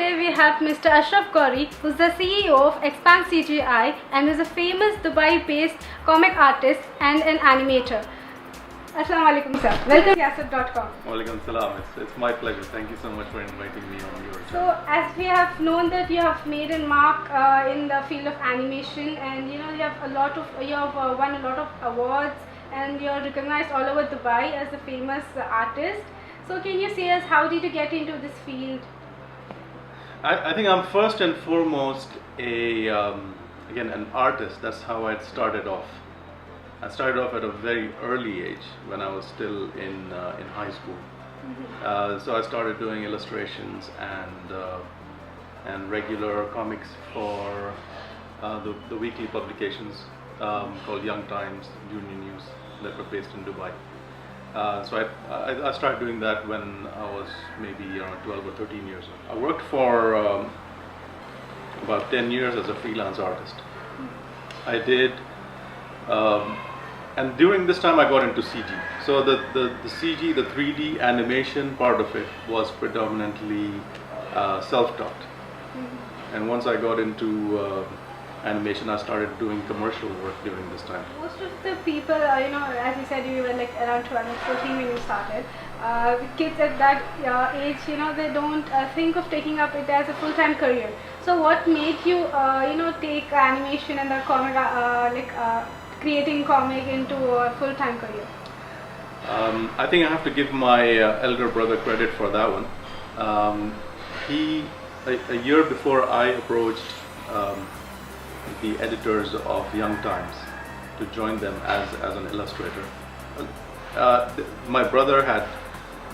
today we have Mr. Ashraf Gauri, who's the CEO of Expand CGI and is a famous Dubai-based comic artist and an animator. Assalamu alaikum, sir. Welcome to Siasat.com. Walaikum salam. It's my pleasure. Thank you so much for inviting me on your So, channel. as we have known that you have made a mark in the field of animation, and you have won a lot of awards, and you're recognized all over Dubai as a famous artist. So, can you say us how did you get into this field? I think I'm first and foremost an artist. That's how I started off. I started off at a very early age when I was still in high school. So I started doing illustrations and regular comics for the weekly publications called Young Times, Junior News, that were based in Dubai. So I started doing that when I was maybe around 12 or 13 years old. I worked for about 10 years as a freelance artist. I did, and during this time I got into CG. So the CG, the 3D animation part of it was predominantly self-taught. And once I got into animation, I started doing commercial work during this time. Most of the people, as you said, you were like around 12 or 14 when you started. Kids at that age, they don't think of taking up it as a full-time career. So what made you, take animation and the comic, creating comic into a full-time career? I think I have to give my elder brother credit for that one. A year before I approached the editors of Young Times to join them as an illustrator. My brother had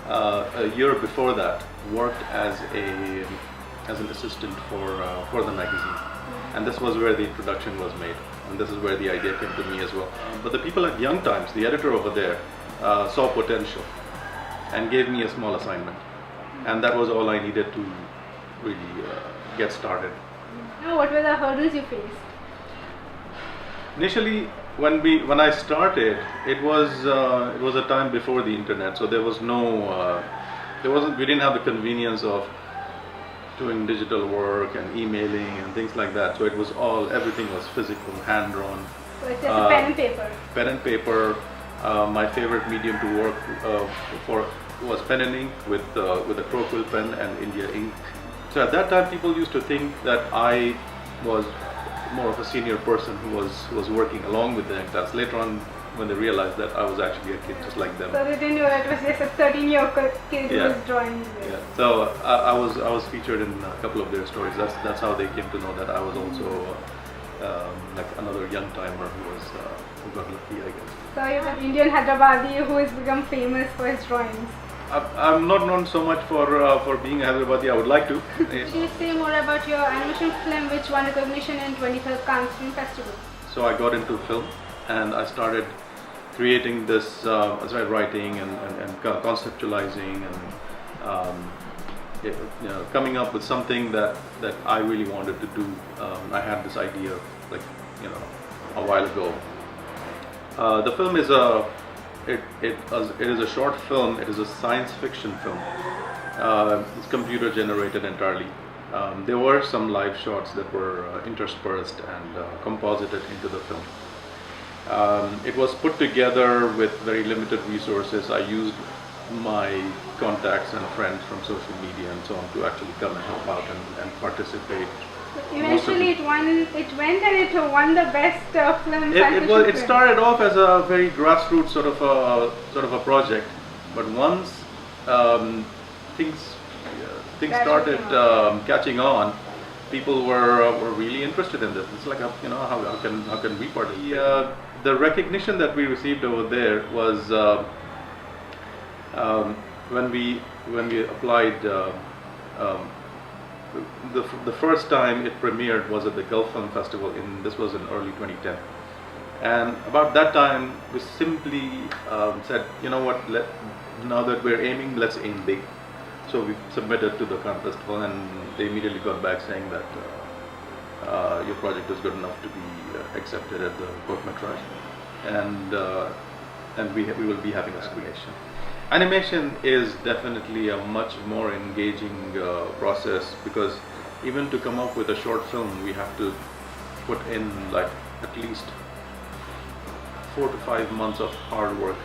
a year before that worked as an assistant for the magazine, and this was where the introduction was made, and this is where the idea came to me as well. But the people at Young Times, the editor over there, saw potential and gave me a small assignment, and that was all I needed to really get started. What were the hurdles you faced? Initially, when I started, it was a time before the internet, so there was we didn't have the convenience of doing digital work and emailing and things like that. So everything was physical, hand drawn. So it's just a pen and paper. Pen and paper. My favorite medium to work for was pen and ink with a Crocquill pen and India ink. So at that time, people used to think that I was more of a senior person who was working along with the young class. Later on, when they realized that I was actually a kid just like them. So they didn't know that it was just a 13-year-old kid who was drawing this. Yeah. So I was featured in a couple of their stories. That's how they came to know that I was also like another young timer who got lucky, I guess. So you're the Indian Hyderabadi who has become famous for his drawings. I'm not known so much for being a Hyderabadi. I would like to. Could you say more about your animation film which won recognition in 23rd Cannes Film Festival? So I got into film and I started creating this, I started writing and conceptualizing and coming up with something that I really wanted to do. I had this idea a while ago. The film is it is a short film. It is a science fiction film. It's computer generated entirely. There were some live shots that were interspersed and composited into the film. It was put together with very limited resources. I used my contacts and friends from social media and so on to actually come and help out and participate. Eventually it went and it won the best film. It started off as a very grassroots sort of a project, but once things started catching on, people were really interested in this. It's like how can we participate? The recognition that we received over there was when we applied. The first time it premiered was at the Gulf Film Festival. This was in early 2010, and about that time we simply said, you know what? Now that we're aiming, let's aim big. So we submitted to the Cannes Festival, and they immediately got back saying that your project is good enough to be accepted at the court metrage, and we will be having a screening. Animation is definitely a much more engaging process, because even to come up with a short film, we have to put in like at least 4 to 5 months of hard work.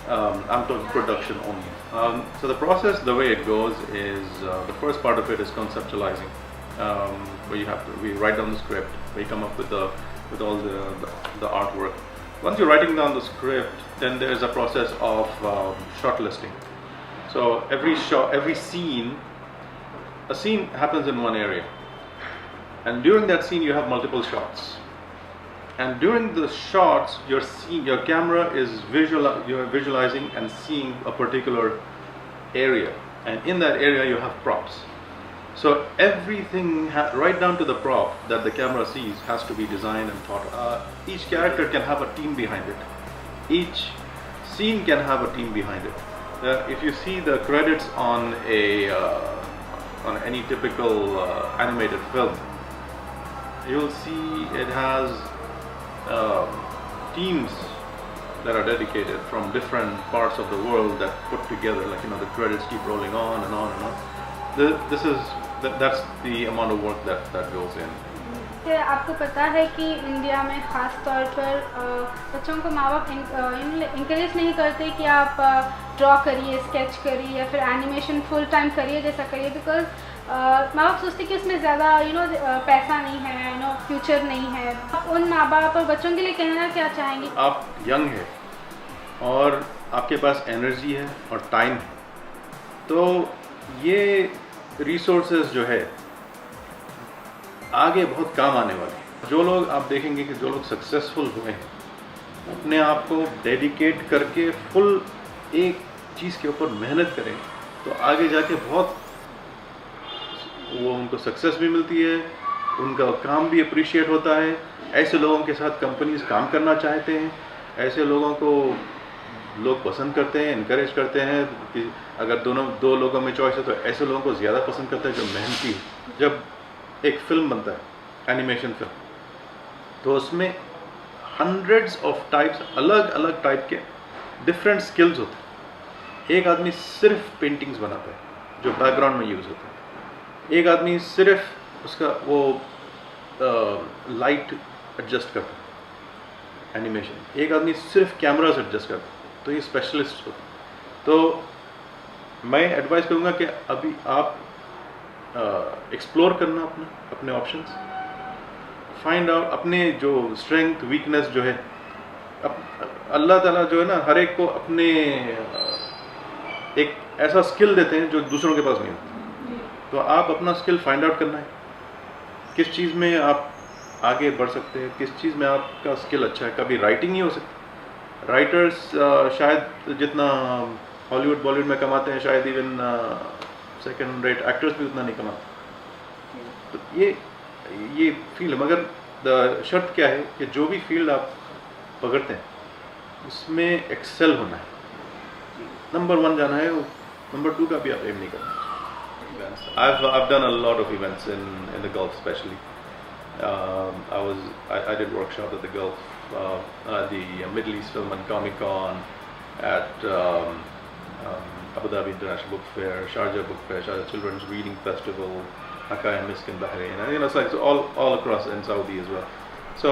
I'm talking production only. So the process, the way it goes is, the first part of it is conceptualizing, where we write down the script, we come up with all the artwork. Once you're writing down the script, then there's a process of shortlisting. So every scene, a scene happens in one area, and during that scene you have multiple shots. And during the shots, your camera is you're visualizing and seeing a particular area, and in that area you have props. So everything, right down to the prop that the camera sees, has to be designed and thought of. Each character can have a team behind it. Each scene can have a team behind it. If you see the credits on any typical animated film, you'll see it has teams that are dedicated from different parts of the world that put together, like, the credits keep rolling on and on and on. That's the amount of work that goes in. आपको पता है कि India में ख़ास तौर पर बच्चों को माँ बाप इंकरेज नहीं करते कि आप ड्रॉ करिए, स्केच करिए या फिर एनिमेशन फुल टाइम करिए जैसा करिए, बिकॉज माँ बाप सोचते कि उसमें ज़्यादा पैसा नहीं है, फ्यूचर नहीं है। उन माँ बाप और बच्चों के लिए कहना क्या चाहेंगे? आप यंग है और आपके पास एनर्जी है और टाइम है, तो ये रिसोर्सेज जो है आगे बहुत काम आने वाले हैं। जो लोग आप देखेंगे कि जो लोग सक्सेसफुल हुए हैं, अपने आप को डेडिकेट करके फुल एक चीज़ के ऊपर मेहनत करें, तो आगे जाके बहुत उनको सक्सेस भी मिलती है, उनका काम भी अप्रिशिएट होता है। ऐसे लोगों के साथ कंपनीज काम करना चाहते हैं, ऐसे लोगों को लोग पसंद करते हैं, इनकरेज करते हैं कि अगर दो लोगों में चॉइस है तो ऐसे लोगों को ज़्यादा पसंद करते हैं जो मेहनती है। जब एक फिल्म बनता है, एनिमेशन फिल्म, तो उसमें हंड्रेड्स ऑफ टाइप्स, अलग अलग टाइप के डिफरेंट स्किल्स होते हैं। एक आदमी सिर्फ पेंटिंग्स बनाता है जो बैकग्राउंड में यूज़ होता है, एक आदमी सिर्फ उसका वो लाइट एडजस्ट करता है एनिमेशन, एक आदमी सिर्फ कैमरास एडजस्ट करता है, तो ये स्पेशलिस्ट होते हैं। तो मैं एडवाइस करूँगा कि अभी आप एक्सप्लोर करना अपने ऑप्शंस, फाइंड आउट अपने जो स्ट्रेंथ वीकनेस जो है। अल्लाह ताला जो है ना, हर एक को अपने एक ऐसा स्किल देते हैं जो दूसरों के पास नहीं होता। तो आप अपना स्किल फाइंड आउट करना है, किस चीज़ में आप आगे बढ़ सकते हैं, किस चीज़ में आपका स्किल अच्छा है। कभी राइटिंग ही हो सकती, राइटर्स शायद जितना हॉलीवुड बॉलीवुड में कमाते हैं, शायद इवन सेकंड रेट एक्टर्स भी उतना नहीं कमाते। तो ये फील्ड, मगर शर्त क्या है कि जो भी फील्ड आप पकड़ते हैं उसमें एक्सेल होना है, नंबर 1 जाना है, नंबर 2 का भी आप एम नहीं करना। I've done a lot of events in the Gulf, especially. I did workshop at the Gulf, the Middle East Film and Comic Con, at Abu Dhabi International Book Fair, Sharjah Book Fair, Sharjah Children's Reading Festival, Hakka and Misk in Bahrain, and it's like all across in Saudi as well. So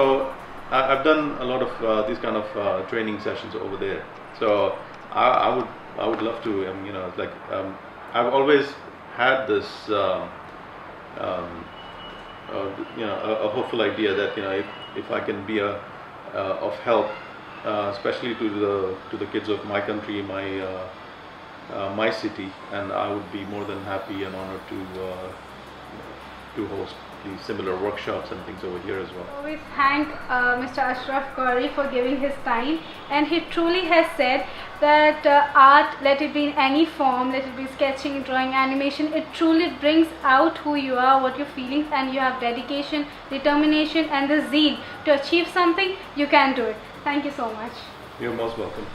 I've done a lot of these kind of training sessions over there. So I would love to, I've always had this a hopeful idea that if I can be of help, especially to the kids of my country, my city, and I would be more than happy and honored to host these similar workshops and things over here as well. I always thank Mr. Ashraf Qari for giving his time, and he truly has said that art, let it be in any form, let it be sketching, drawing, animation, it truly brings out who you are, what you're feeling, and you have dedication, determination and the zeal to achieve something, you can do it. Thank you so much. You're most welcome.